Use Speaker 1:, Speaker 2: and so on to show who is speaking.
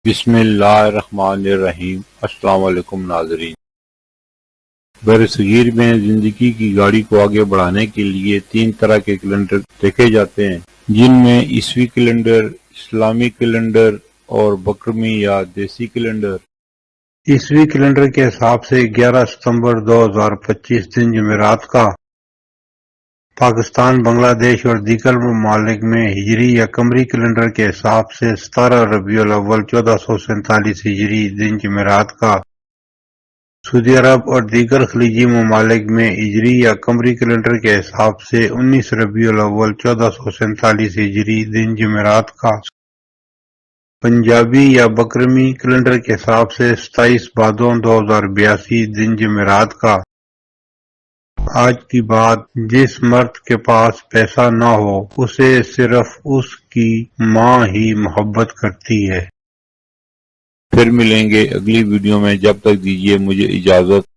Speaker 1: بسم اللہ الرحمن الرحیم۔ السلام علیکم ناظرین۔ برصغیر میں زندگی کی گاڑی کو آگے بڑھانے کے لیے 3 طرح کے کیلنڈر دیکھے جاتے ہیں، جن میں عیسوی کیلنڈر، اسلامی کیلنڈر اور بکرمی یا دیسی کیلنڈر۔
Speaker 2: عیسوی کیلنڈر کے حساب سے 11 ستمبر 2025 دن جمعرات کا پاکستان، بنگلہ دیش اور دیگر ممالک میں ہجری یا قمری کیلنڈر کے حساب سے 17 ربیع الاول 1447 ہجری دن جمعرات کا سعودی عرب اور دیگر خلیجی ممالک میں ہجری یا قمری کیلنڈر کے حساب سے 19 ربیع الاول 1447 ہجری دن جمعرات کا پنجابی یا بکرمی کیلنڈر کے حساب سے 27 بھادو 2082 دن جمعرات کا۔ آج کی بات، جس مرد کے پاس پیسہ نہ ہو اسے صرف اس کی ماں ہی محبت کرتی ہے۔
Speaker 1: پھر ملیں گے اگلی ویڈیو میں، جب تک دیجیے مجھے اجازت۔